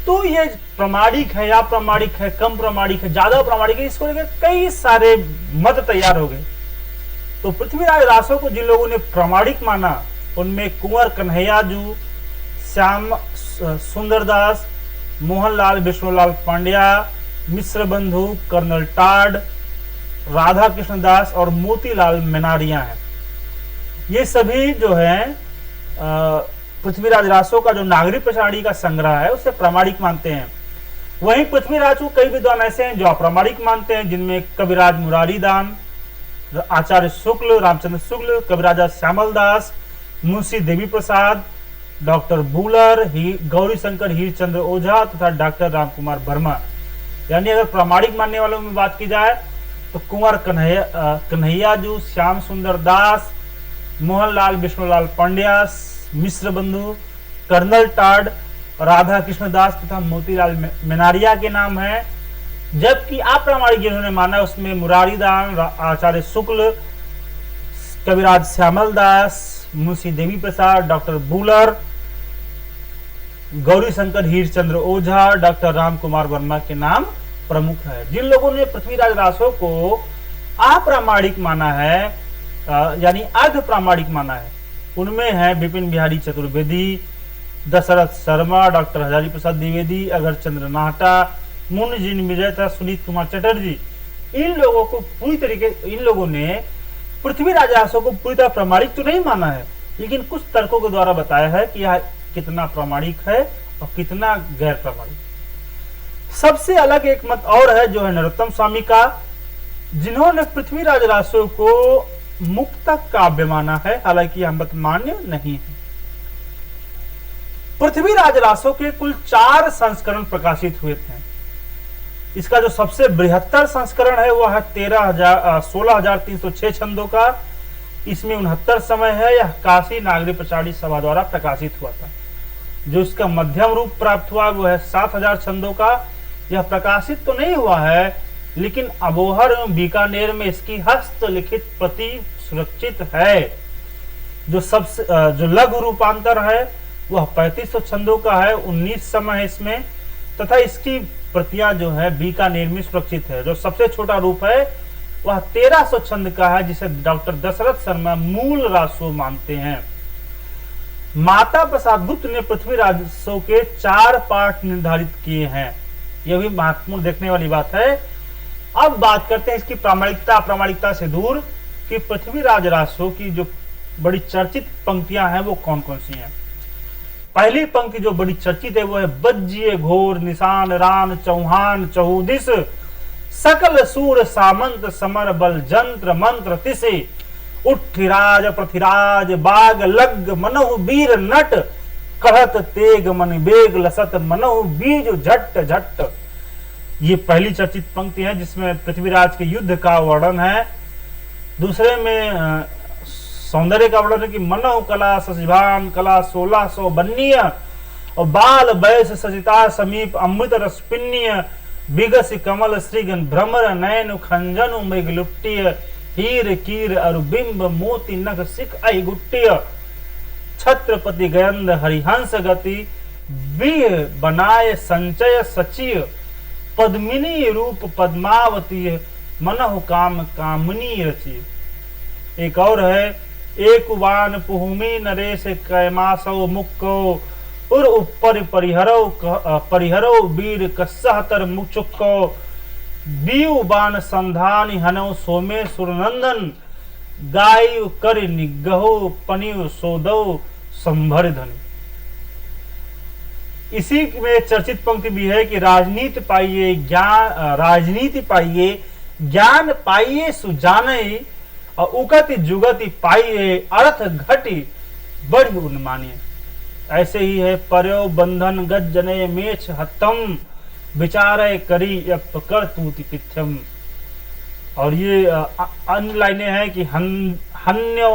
तो ये प्रमाणिक है या प्रमाणिक है, कम प्रमाणिक है, ज्यादा प्रमाणिक है, इसको लेकर कई सारे मत तैयार हो गए। तो पृथ्वीराज रासो को जिन लोगों ने प्रमाणिक माना उनमें कुंवर कन्हैयाजू, श्याम सुंदरदास, मोहनलाल विष्णुलाल पांड्या, मिश्र बंधु, कर्नल टॉड, राधा कृष्णदास और मोतीलाल मेनारिया हैं। ये सभी जो हैं पृथ्वीराज रासो का जो नागरिक प्रसारणी का संग्रह है उसे प्रामाणिक मानते हैं। वहीं पृथ्वीराज को कई विद्वान ऐसे हैं जो अप्रामाणिक मानते हैं, जिनमें कविराज मुरारी दान, आचार्य शुक्ल, रामचंद्र शुक्ल, कविराजा श्यामल दास, मुंशी देवी प्रसाद, डॉक्टर बुलर, गौरी शंकर हीरचंद्र ओझा तथा डॉक्टर रामकुमार वर्मा। यानी अगर प्रामाणिक मानने वालों में बात की जाए तो कुंवर कन्हैयाजू, श्याम सुंदर दास, मोहनलाल विष्णुलाल पांड्या, मिश्र बंधु, कर्नल टाड, राधा कृष्ण दास तथा मोतीलाल मेनारिया के नाम है। जबकि अप्रामाणिक जिन्होंने माना उसमें मुरारी दान, आचार्य शुक्ल, कविराज श्यामल दास, मुंशी देवी प्रसाद, डॉक्टर बुलर, गौरी शंकर हीरचंद्र ओझा, डॉक्टर रामकुमार वर्मा के नाम प्रमुख है। जिन लोगों ने पृथ्वीराज रासो को अप्रामाणिक माना है, यानी अर्ध प्रामाणिक माना है, उनमें है विपिन बिहारी चतुर्वेदी, दशरथ शर्मा, डॉक्टर हजारी प्रसाद द्विवेदी, अगर चंद्र नाहटा, मुन जिन विजय तथा सुनीत कुमार चटर्जी। इन लोगों ने पृथ्वीराज रासो को पूरी तरह प्रामाणिक तो नहीं माना है, लेकिन कुछ तर्कों के द्वारा बताया है कि यह कितना प्रामाणिक है और कितना गैर प्रामाणिक। सबसे अलग एक मत और है जो है नरोत्तम स्वामी का, जिन्होंने पृथ्वीराज रासो को मुक्तक काव्य माना है, हालांकि यह मत मान्य नहीं है। पृथ्वीराज रासो के कुल 4 संस्करण प्रकाशित हुए थे। इसका जो सबसे बृहत्तर संस्करण है वह है 16,306 छंदों का। इसमें 69 समय है। यह काशी नागरी प्रचारी सभा द्वारा प्रकाशित हुआ था। जो इसका मध्यम रूप प्राप्त हुआ वह है 7,000 छंदों का। यह प्रकाशित तो नहीं हुआ है, लेकिन अबोहर एवं बीकानेर में इसकी हस्तलिखित प्रति सुरक्षित है। जो लघु रूपांतर है वह 3500 छंदों का है, 19 समय है इसमें, तथा इसकी प्रतियां जो है बीकानेर में सुरक्षित है। जो सबसे छोटा रूप है वह 1300 छंद का है, जिसे डॉक्टर दशरथ शर्मा मूल रासो मानते हैं। माता प्रसाद गुप्त ने पृथ्वीराज रासो के 4 पाठ निर्धारित किए हैं। यह भी महत्वपूर्ण देखने वाली बात है। अब बात करते हैं इसकी प्रामाणिकता अप्रामाणिकता से दूर कि पृथ्वीराज रासो की जो बड़ी चर्चित पंक्तियां हैं वो कौन कौन सी हैं। पहली पंक्ति जो बड़ी चर्चित है वो है बज्जिए घोर निशान रान चौहान चहुदिस सकल सूर सामंत समर बल जंत्र मंत्र तिसे उठिराज पृथ्वीराज बाग लग मनहु वीर नट कहत तेग मन बेग लसत मनहु बीज झट झट। ये पहली चर्चित पंक्ति है जिसमें पृथ्वीराज के युद्ध का वर्णन है। दूसरे में सौंदर्य का वर्णन है कि मनहु कला सशिभान कला 1600 बन्नीय और बाल बैस सचिता समीप अमृत रसपिन्नीय बिगस कमल श्रीगन भ्रमर नयन खंजन मृगलुट्टीय हीर कीर अरुबिंब मोती नख सिख आई गुट्टीय छत्रपति गयंद हरिहंस गति बीह बनाए संचय सचिय पद्मिनी रूप पद्मावती मनहु काम कामनी रची। एक और है एक उबान पुहुमी नरेश कैमासो मुक्को उर ऊपर परिहरो वीर कसहतर मुचुक्को बीउ बान संधान हनो सोमे सुरनंदन गायु कर निगहो पनियु सोदो संभर धनी। इसी में चर्चित पंक्ति भी है कि राजनीति पाइए ज्ञान पाइए सुजाने और उगति जुगति पाइए अर्थ घटी बढ़ी उन्मानिए। ऐसे ही है पर्यो बंधन गज्जने मेछ हत्तम विचारे करी कर तूति पिथ्यम। और ये अन्य लाइनें हैं कि हन्यो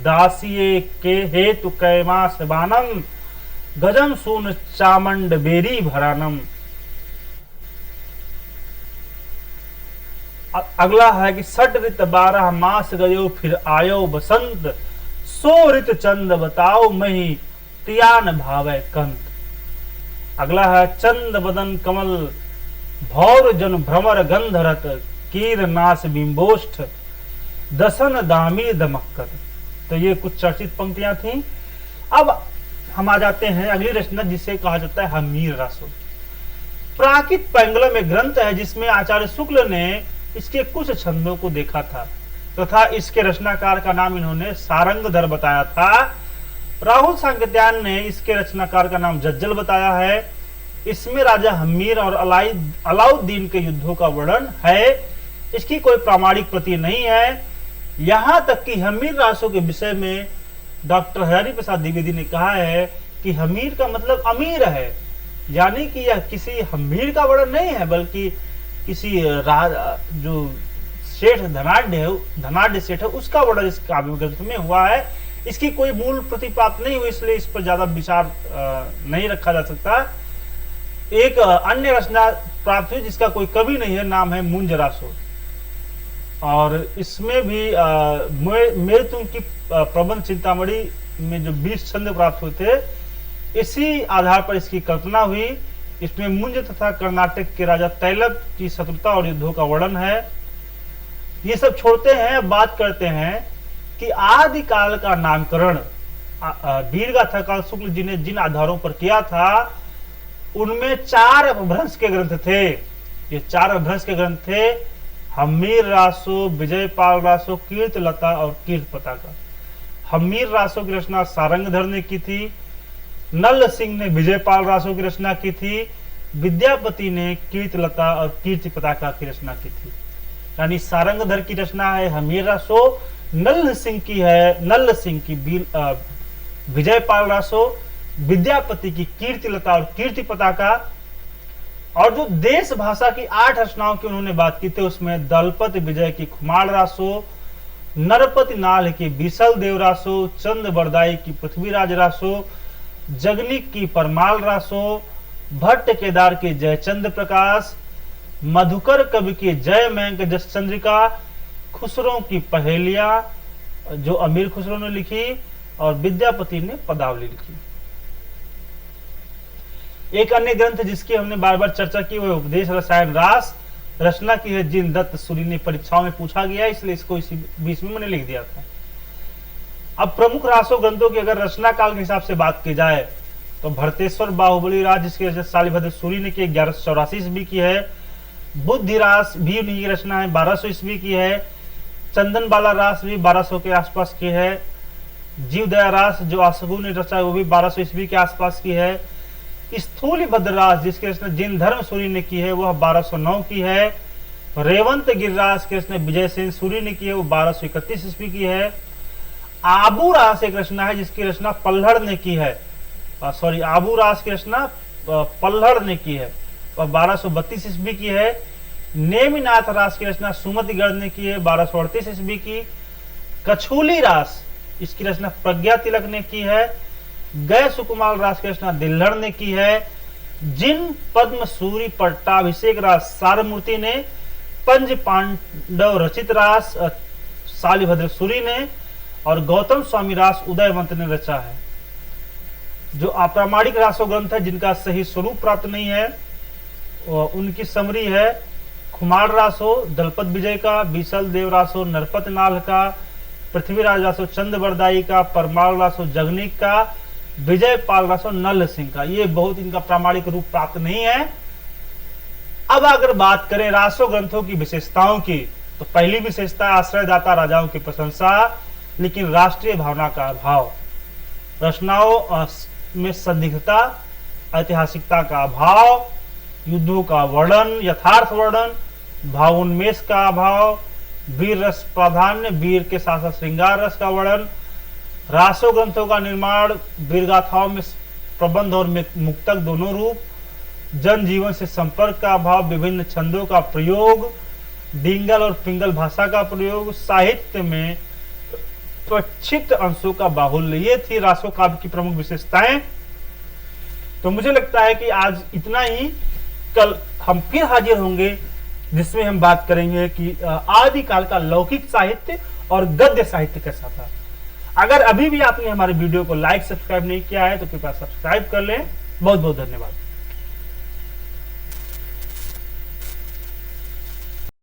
दासिये के हेतु कैमास बानम गजम सून चामंड बेरी भरानम। अगला है कि सट ऋत 12 मास गयो फिर आयो बसंत सो ऋत चंद बताओ मही तियान भावे कंत। अगला है चंद बदन कमल भौर जन भ्रमर गंधरत कीर नाश बिंबोष्ठ दसन दामी दमक्कत। तो ये कुछ चर्चित पंक्तियां थी। अब हम आ जाते हैं अगली रचना जिसे कहा जाता है हमीर रासो। प्राकृत पैंगलम में ग्रंथ है जिसमें आचार्य शुक्ल ने इसके कुछ छंदों को देखा था तथा इसके रचनाकार का नाम इन्होंने सारंगधर बताया था। राहुल सांकृत्यायन ने इसके रचनाकार का नाम जज्जल बताया है। इसमें राजा हमीर और अलाउद्दीन के युद्धों का वर्णन है। इसकी कोई प्रामाणिक प्रति नहीं है। यहां तक कि हमीर रासों के विषय में डॉक्टर हरि प्रसाद द्विवेदी ने कहा है कि हमीर का मतलब अमीर है, यानी कि यह किसी हमीर का वर्णन नहीं है, बल्कि किसी जो सेठ धनाढ़ सेठ है उसका वर्णन इस काव्य ग्रंथ में हुआ है। इसकी कोई मूल प्रति प्राप्त नहीं हुई, इसलिए इस पर ज्यादा विचार नहीं रखा जा सकता। एक अन्य रचना प्राप्त हुई जिसका कोई कवि नहीं है, नाम है मुंज रासो, और इसमें भी मेरे तुम की प्रबंध चिंतामणि में जो 20 छंद प्राप्त हुए थे, इसी आधार पर इसकी कल्पना हुई। इसमें मुंज तथा कर्नाटक के राजा तैलब की शत्रुता और युद्धों का वर्णन है। ये सब छोड़ते हैं, बात करते हैं कि आदिकाल का नामकरण वीरगाथा काल शुक्ल जी ने जिन आधारों पर किया था, उनमें 4 अपभ्रंश के ग्रंथ थे। ये 4 अपभ्रंश के ग्रंथ थे हमीर रासो, विजयपाल रासो, कीर्तलता और कीर्त पताका। हमीर रासो की रचना सारंगधर ने की थी, नल सिंह ने विजयपाल रासो की रचना की थी, विद्यापति ने कीर्तलता और कीर्ति पताका की रचना की थी। यानी सारंगधर की रचना है हमीर रासो, नल सिंह की विजयपाल रासो, विद्यापति की कीर्तिलता और कीर्ति पताका। और जो देश भाषा की 8 रचनाओं की उन्होंने बात की थी, उसमें दलपत विजय की खुमाड़ रासो, नरपति नाल की बीसल देव रासो, चंद बरदाई की पृथ्वीराज रासो, जगनिक की परमाल रासो, भट्ट केदार की जयचंद्र प्रकाश, मधुकर कवि की जय मैंक जस चंद्रिका, खुसरो की पहेलियां जो अमीर खुसरो ने लिखी, और विद्यापति ने पदावली लिखी। एक अन्य ग्रंथ जिसकी हमने बार बार चर्चा की वह उपदेश रसायन रास रचना की है, जिन दत्त सूरी ने परीक्षाओं में पूछा गया, इसलिए इसको इसी बीच में मैंने लिख दिया था। अब प्रमुख रासो ग्रंथों की अगर रचना काल के हिसाब से बात की जाए तो भरतेश्वर बाहुबली राज जिसकी रचना शालिभद्र सूरी ने की 1184 ईस्वी की है, बुद्धि रास भी उन्हीं की रचना है 1200 ईस्वी की है, चंदन बाला रास भी 1200 के आसपास की है, जीवदया रास जो आसगु ने रचा है वो भी 1200 ईस्वी के आसपास की है, स्थूली भद्ररास जिसकी रचना जिन धर्म सूरी ने की है वह 1209 की है, रेवंत गिरिराज की रचना विजय सेन सूरी ने की है वो 1231 ईस्वी की है, आबू रास एक रचना है जिसकी रचना पल्हड़ ने की है, आबू रास की रचना पल्हड़ ने की है और 1232 ईस्वी की है, नेमिनाथ रास की रचना सुमतिगढ़ ने की है 1238 ईस्वी की, कछूली रास इसकी रचना प्रज्ञा तिलक ने की है, गय सुकुमार रास की रचना दिल्हड़ ने की है, जिन पद्म सूरी पट्टाभिषेक रास सारमूर्ति ने, पंच पांडव रचित रास शालिभद्र सूरी ने, और गौतम स्वामी रास उदयवंत ने रचा है। जो अप्रामाणिक रासो ग्रंथ है जिनका सही स्वरूप प्राप्त नहीं है उनकी समरी है खुमार रासो दलपत विजय का, बीसल देव रासो नरपत नाल का, पृथ्वीराज रासो चंद बरदाई का, परमाल रासो जगनिक का, विजयपाल रासो नल सिंह का। ये बहुत इनका प्रामाणिक रूप प्राप्त नहीं है। अब अगर बात करें रासो ग्रंथों की विशेषताओं की तो पहली विशेषता आश्रयदाता राजाओं की प्रशंसा लेकिन राष्ट्रीय भावना का अभाव, रचनाओं में संदिग्धता, ऐतिहासिकता का अभाव, युद्धों का वर्णन, यथार्थ वर्णन, भावोन्मेष का अभाव, वीर रस प्राधान्य, वीर के साथ साथ श्रृंगार रस का वर्णन, रासो ग्रंथों का निर्माण वीरगाथाओं में प्रबंध और मुक्तक दोनों रूप, जन जीवन से संपर्क का अभाव, विभिन्न छंदों का प्रयोग, डिंगल और पिंगल भाषा का प्रयोग, साहित्य में प्रक्षिप्त अंशों का बाहुल्य, ये थी रासो काव्य की प्रमुख विशेषताएं। तो मुझे लगता है कि आज इतना ही। कल हम फिर हाजिर होंगे जिसमें हम बात करेंगे कि आदिकाल का लौकिक साहित्य और गद्य साहित्य कैसा था। अगर अभी भी आपने हमारे वीडियो को लाइक सब्सक्राइब नहीं किया है तो कृपया सब्सक्राइब कर लें। बहुत बहुत धन्यवाद।